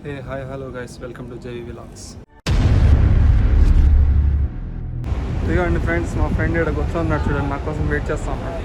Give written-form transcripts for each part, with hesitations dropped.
Hey, hi, hello guys, welcome to JV Vlogs. ఇదిగోండి friends, మా friend ఇక్కడ కూర్చోన్నాడు చూడండి, నా కోసం వెయిట్ చేస్తా ఉన్నాడు.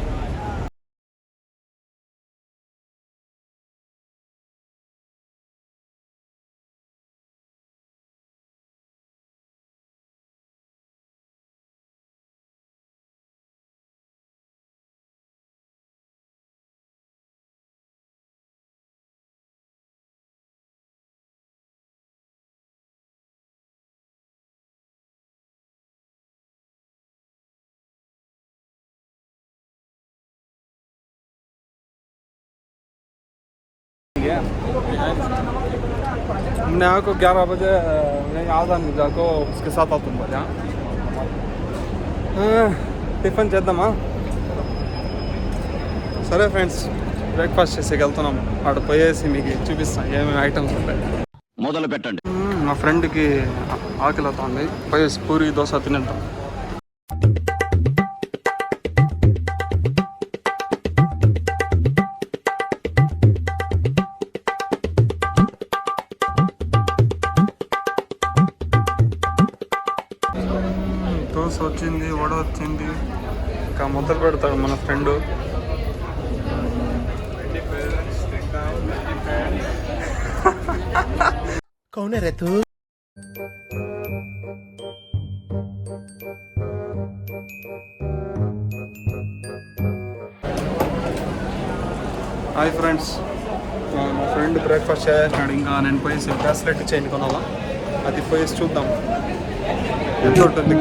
हमने यहाँ को 11 बजे नहीं आज़ान को उसके साथ आता हूँ बजा టిఫిన్ చేద్దామా? సరే ఫ్రెండ్స్, బ్రేక్ఫాస్ట్ చేసేకి వెళ్తున్నాం. అక్కడ పోయేసి మీకు చూపిస్తాను ఏమేమి ఐటమ్స్ ఉంటాయి. మొదలు పెట్టండి. మా ఫ్రెండ్కి ఆకలి అవుతుంది, పోయేసి పూరి దోశ తినేద్దాం. దోశ వచ్చింది, వడ వచ్చింది, ఇంకా మొదలు పెడతాడు మన ఫ్రెండ్. హాయ్ ఫ్రెండ్స్, మా ఫ్రెండ్ బ్రేక్ఫాస్ట్ చేసినాడు. ఇంకా నేను పోయేసి బ్రాస్లెట్ చైన్ కొనాలా, అది పోయేసి చూద్దాం ఎంత ఉంటుంది.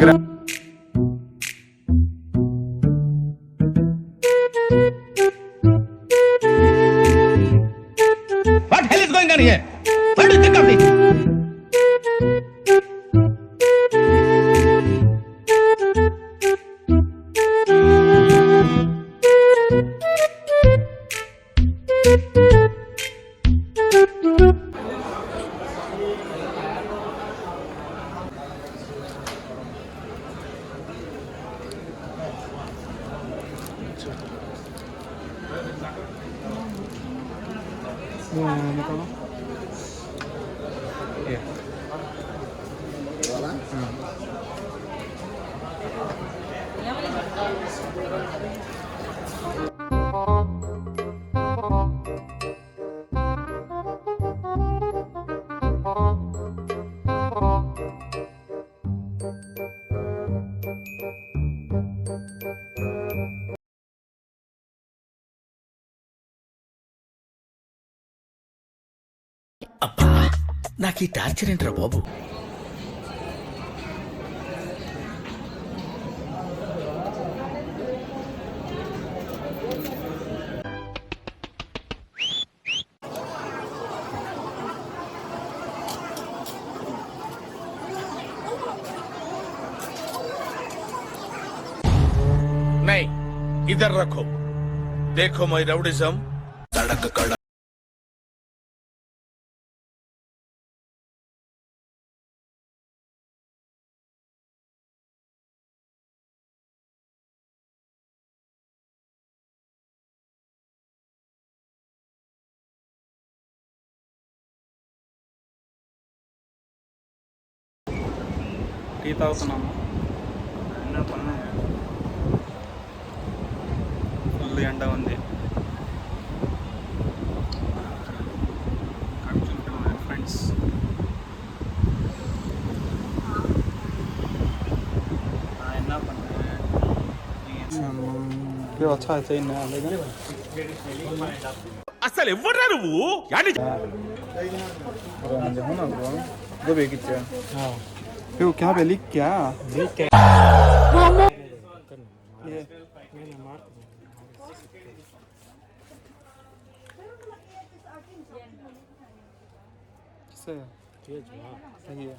What hell is going on here? What do you think of me? అబ్బా, నాకు ఈ టార్చర్ ఏంట్రా బాబు. नहीं, इधर रखो. देखो मैं राउडिज्म. तड़क कड़ा. టీ తాగుతున్నాము. ఫుల్ ఎండ ఉంది. ఫ్రెండ్స్, अच्छा है चाहिए ना लेकिन అసలు ఎవరా నువ్వు? दो बेग क्या क्यों क्या पे लिख क्या ये किससे सही है.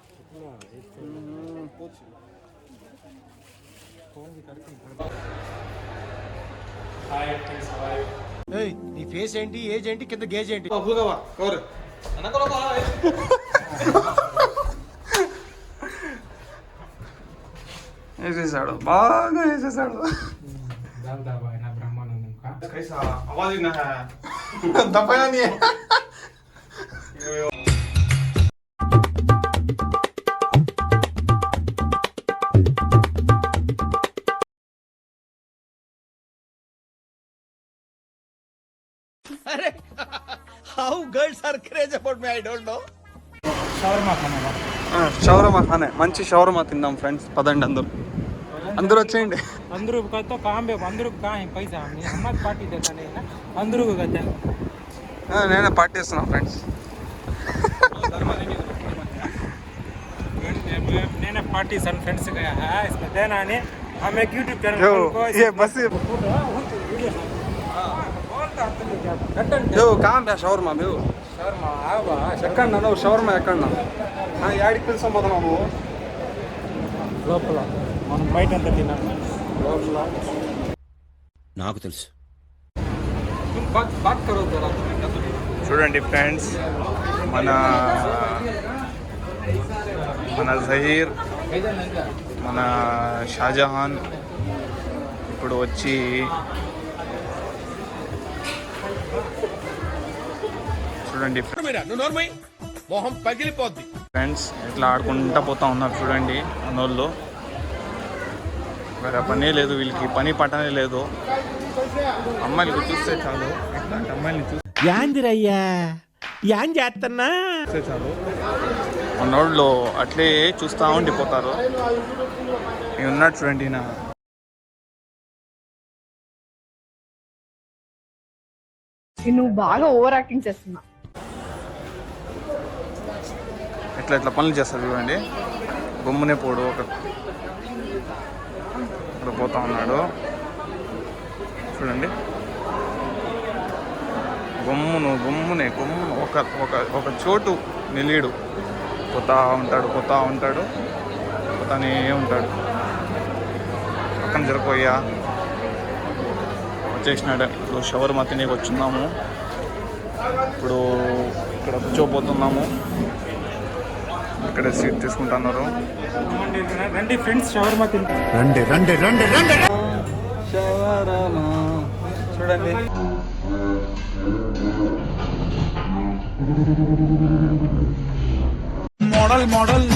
నీ ఫేస్ ఏంటి, ఏజ్ ఏంటి, కింద గేజ్ ఏంటి? వేసేసాడు, బాగా వేసేసాడు. दबाया नहीं है. girls are crazy about me, I don't know. Shawarma ఖానే, మంచి షవర్మా తిందాం ఫ్రెండ్స్. పదండి అందరూ వచ్చేయండి. अंदरू का तो काम है, अंदरू का है पैसा हमारे पार्टी देता नहीं ना, अंदरू का कहते हैं. నేనే పార్టీ ఇస్తున్నా ఫ్రెండ్స్. मैंने पार्टी सन फ्रेंड्स गया है इसमें देना नहीं. हम एक यूट्यूब चैनल यो ये बस यो काम है షవర్మా మేము ఎక్కడ నువ్వు షవర్మా ఎక్కడ యాడికి పిలుచుకోపోతున్నావు నువ్వు? లోపల మనం బయట అంతా తిన్నాము. నాకు తెలుసు. చూడండి ఫ్రెండ్స్, మన జహీర్, మన షాజహాన్ ఇప్పుడు వచ్చి చూడండి నువ్వు నోర్మై మొహం పగిలిపోద్ది. ఫ్రెండ్స్ ఇట్లా ఆడుకుంటా పోతా ఉన్నారు చూడండి మనోళ్ళు. వేరే పనే లేదు వీళ్ళకి, పని పట్టనే లేదు. అమ్మాయిలకు చూస్తే చాలు, ఇట్లాంటి అమ్మాయిని యాందిరయ్యా యాన్ చేస్తున్నా చూస్తే చాలు మనోళ్ళు అట్లే చూస్తూ ఉండిపోతారు. నేను ఉన్నాడు చూడండి నా నువ్వు బాగా ఓవర్ యాక్టింగ్ చేస్తున్నా. ఇట్లా పనులు చేస్తారు చూడండి. గమ్మునే పోడు ఇక్కడ పోతా ఉన్నాడు చూడండి. గమ్మునే ఒక చోటు నిలీడు పోతా ఉంటాడు పోతానే ఉంటాడు. పక్కన జరగపోయా వచ్చేసినాడు. ఇప్పుడు షవర్మా తినేకి వచ్చున్నాము. ఇప్పుడు ఇక్కడ కూర్చోపోతున్నాము. ఇక్కడ సీట్ తీసుకుంటున్నారు. రండి ఫ్రెండ్స్ షవర్మా తింటాం. రండి షవర్మా చూడండి. Model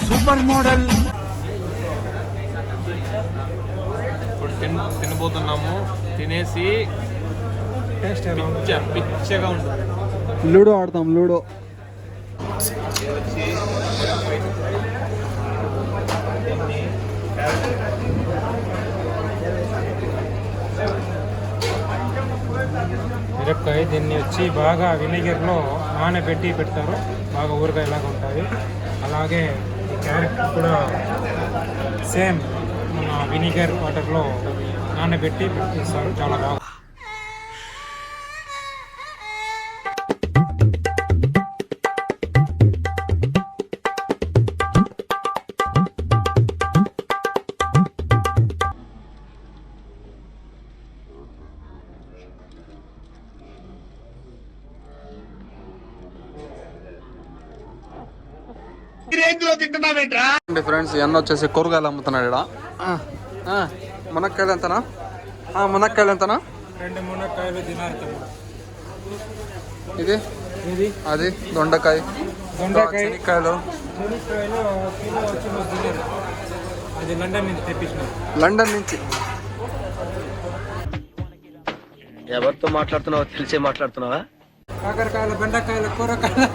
super model. ఇప్పుడు తినబోతున్నాము. తినేసి పిచ్చగా ఉంటుంది. లూడో ఆడతాం. లూడో మిరపకాయ దీన్ని వచ్చి బాగా వినిగర్లో నానబెట్టి పెడతారు. బాగా ఊరగాయలాగా ఉంటుంది. అలాగే ఈ క్యారెట్ కూడా సేమ్ మన వినిగర్ వాటర్లో నానబెట్టి పెట్టిస్తారు. చాలా బాగా. ఫ్రెండ్స్ ఎన్న వచ్చేసి కూరగాయలు అమ్ముతున్నాడు ఇక్కడ. మునక్కాయలు ఎంతనా? మునక్కాయలు ఎంతనా? 2 మునక్కాయలు తినాలి. ఇది అది దొండకాయ శనక్కాయలు కిలో వచ్చి తినేది. అది లండన్ నుంచి తెప్పించినారు. లండన్ నుంచి. ఎవరితో మాట్లాడుతున్నావో తెలిసే మాట్లాడుతున్నావా? కాకరకాయలు, బెండకాయలు, కూరకాయలు.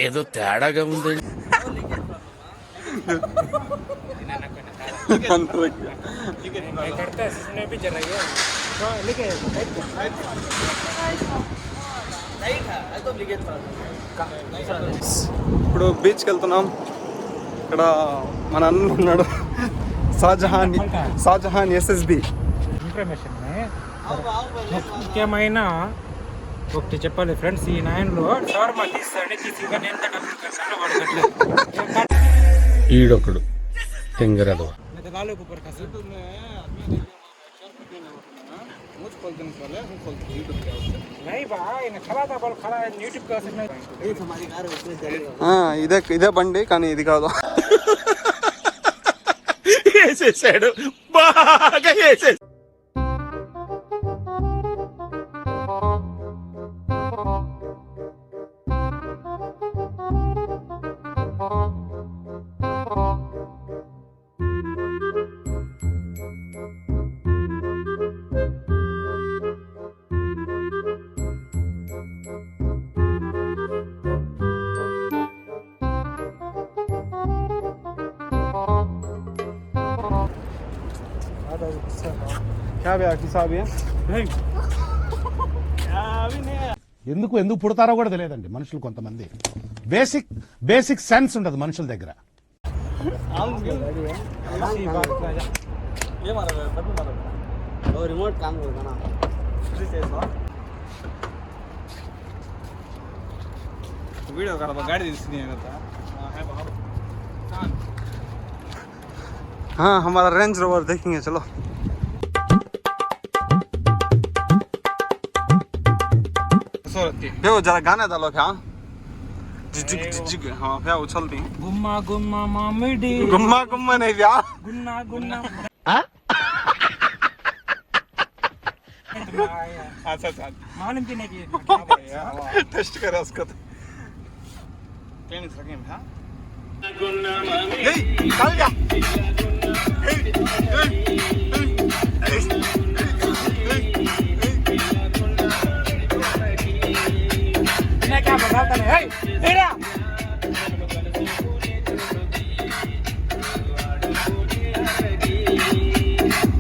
ఏదో తేడాగా ఉంది. ఇప్పుడు బీచ్కి వెళ్తున్నాం. ఇక్కడ మన అన్న ఉన్నాడు, షాజహాన్ SSB. ఇన్ఫర్మేషన్ ముఖ్యమైన ఒకటి చెప్పాలి ఫ్రెండ్స్. ఈ నాయనలో షవర్మా తీస్తాడు, తీసి కానీ ఎంత డబ్బులు ఖర్చు పడగట్లేదు. ఈడొకడు తెంగరదవ. కాలు मुझ खोलते नहीं साले हम खोलते यूट्यूब पे उससे नहीं बा इन खला था बल खला यूट्यूब का से ये हमारी कार उसमें चलेगा ఇదే బండి కానీ ఇది కాదు వేసేసాడు బాగా వేసేసాడు. क्या भैया हिसाब है ఎందుకు పుడతారో కూడా తెలియదండి మనుషులు కొంతమంది. బేసిక్ సెన్స్ ఉండదు మనుషుల దగ్గర. ये मारा तब मारा वो रिमोट काम करता ना वीडियो कर गाड़ी दिसनी है हाँ हमारा रेंज रोवर देखेंगे चलो भैया जरा गाना डालो क्या जिग जिग हाँ भैया उछलती हैं गुम्मा गुम्मा मामिडी गुम्मा गुम्मा नहीं भैया गुन्ना गुन्ना अच्छा अच्छा मालूम की नहीं की टेस्ट करें उसको तो टेनिस रखें भैया चल जा मैं क्या बताता नहीं हे तेरा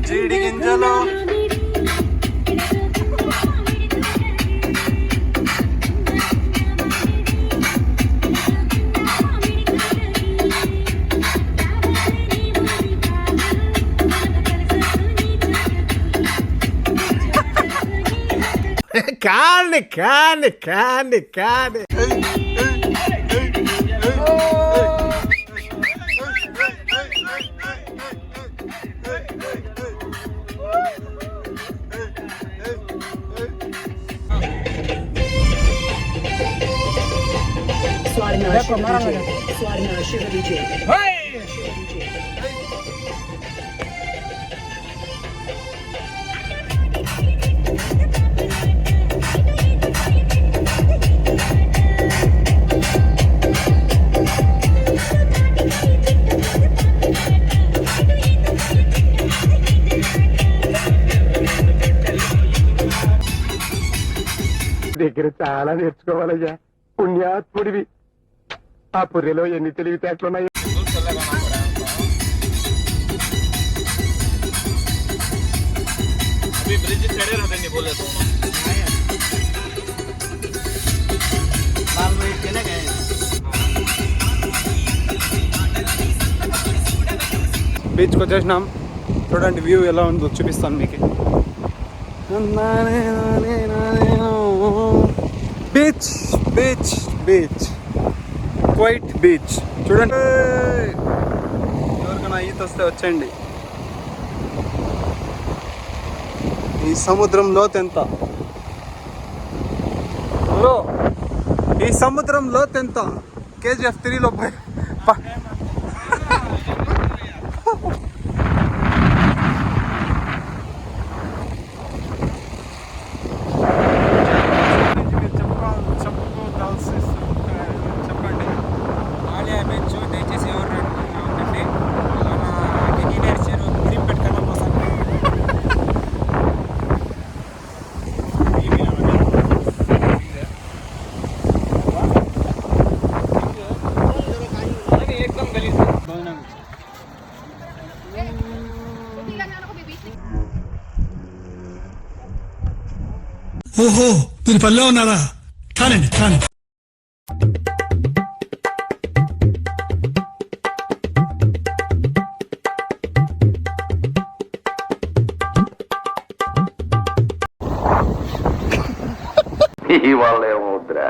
जीडी गिंजलो కాని Swarna Shiva Vijay. దగ్గర చాలా నేర్చుకోవాలయ్యా. పుణ్యాత్ముడివి. ఆ పుర్రెలో ఎన్ని తెలివితేటలున్నాయి. अभी ब्रिज चढ़े रहते नहीं बोले तो बाल में चले गए బీచ్కి వచ్చేసినాం చూడండి వ్యూ ఎలా ఉందో చూపిస్తాను మీకు beach beach beach quiet beach చూడండి ఎవరికైనా ఈత వస్తే వచ్చేయండి ఈ సముద్రం లోతు ఎంత బ్రో ఈ సముద్రం లోతు ఎంత KGF 3లో చెప్పండి ఆలియా బెంచ్ దయచేసి ఎవరు ఉండండి ఇంజనీర్ చెరువు గ్రీన్ పెట్టుకోవడం కోసం ఓహో మీరు పల్లె ఉన్నారా కానండి కానీ ఇవాళ ఏమవుద్రా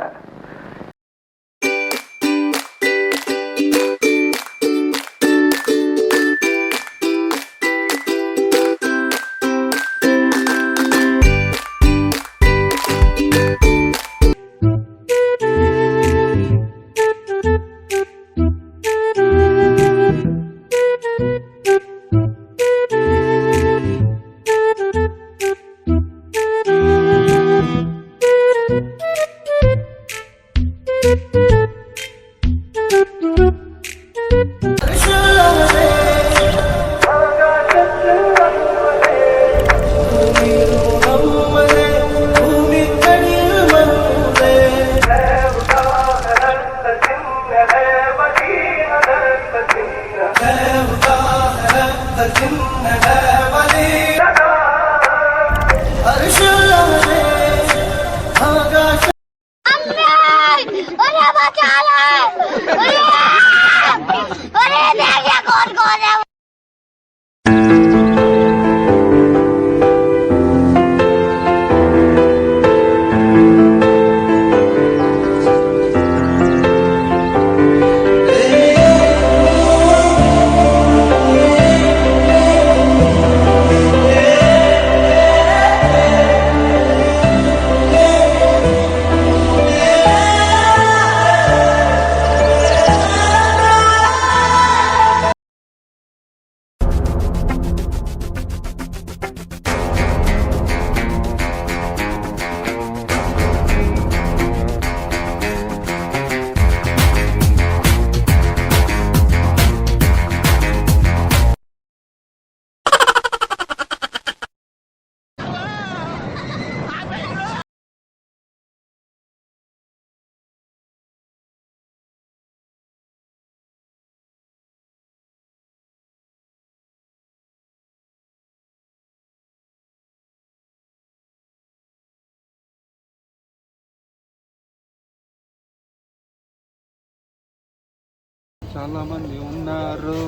చాలా మంది ఉన్నారు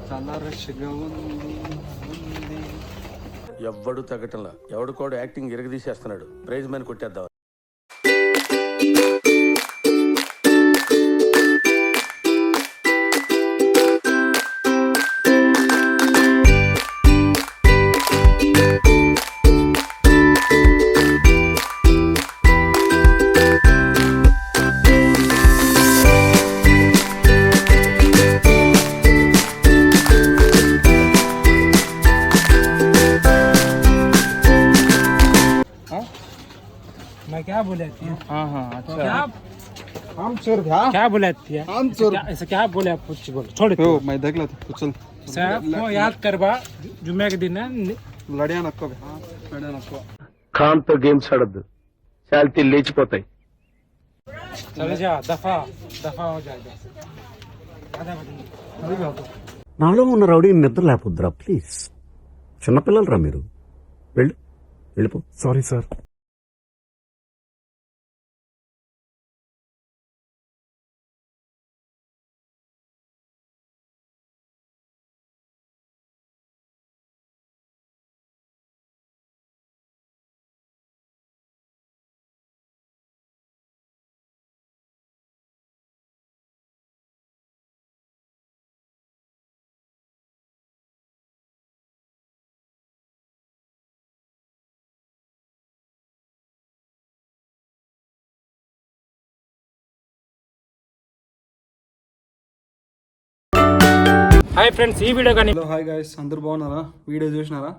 చాలా రష్గా ఉంది. ఎవ్వడు తగ్గటంలా ఎవడు కూడా యాక్టింగ్ ఇరగదీసేస్తున్నాడు. ప్రైజ్ మని కొట్టేద్దాం. मैं क्या बोले थी हाँ अच्छा क्या आमचूर था क्या बोले थी आमचूर ऐसे क्या बोले आप कुछ बोलो छोड़ ओ मैं देख लेता तो चल वो याद करवा जुम्मे के दिन है लड़िया नको हाँ लड़िया नको ఖాన్తో గేమ్స్ ఆడద్దు. శాలిటీ లేచిపోతాయి. चले जा दफा दफा हो जाएगा आधा बजे నాలో ఉన్న రౌడీ నిద్ర లేకపోద్దురా ప్లీజ్. చిన్నపిల్లలరా మీరు. వెళ్ళిపో. Sorry sir. హాయ్ ఫ్రెండ్స్ ఈ వీడియో కానీ హలో హాయ్ గాయస్ అందరూ బాగున్నారా? వీడియో చూసినారా?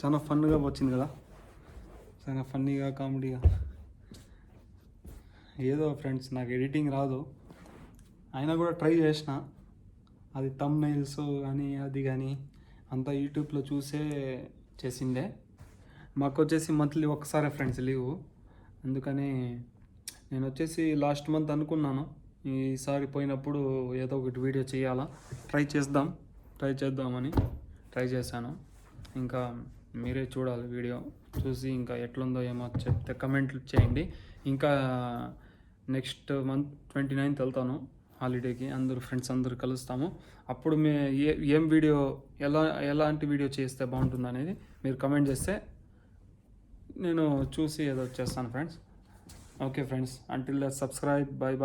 చాలా ఫన్గా వచ్చింది కదా, చాలా ఫన్నీగా కామెడీగా. ఏదో ఫ్రెండ్స్ నాకు ఎడిటింగ్ రాదు, అయినా కూడా ట్రై చేసిన. అది థంబ్నెయిల్స్ కానీ అది కానీ అంతా యూట్యూబ్లో చూసే చేసిందే. మాకు వచ్చేసి మంత్లీ ఒక్కసారే ఫ్రెండ్స్ లీవు, అందుకని నేను వచ్చేసి లాస్ట్ మంత్ అనుకున్నాను ఈసారి పోయినప్పుడు ఏదో ఒకటి వీడియో చేయాలా, ట్రై చేద్దామని ట్రై చేశాను. ఇంకా మీరే చూడాలి, వీడియో చూసి ఇంకా ఎట్లుందో ఏమో చెప్తే కమెంట్లు చేయండి. ఇంకా నెక్స్ట్ మంత్ 29th వెళ్తాను హాలిడేకి, అందరూ ఫ్రెండ్స్ అందరూ కలుస్తాము. అప్పుడు ఏం వీడియో ఎలాంటి వీడియో చేస్తే బాగుంటుంది అనేది మీరు కమెంట్ చేస్తే నేను చూసి ఏదో చేస్తాను friends. Okay friends, until subscribe, bye bye.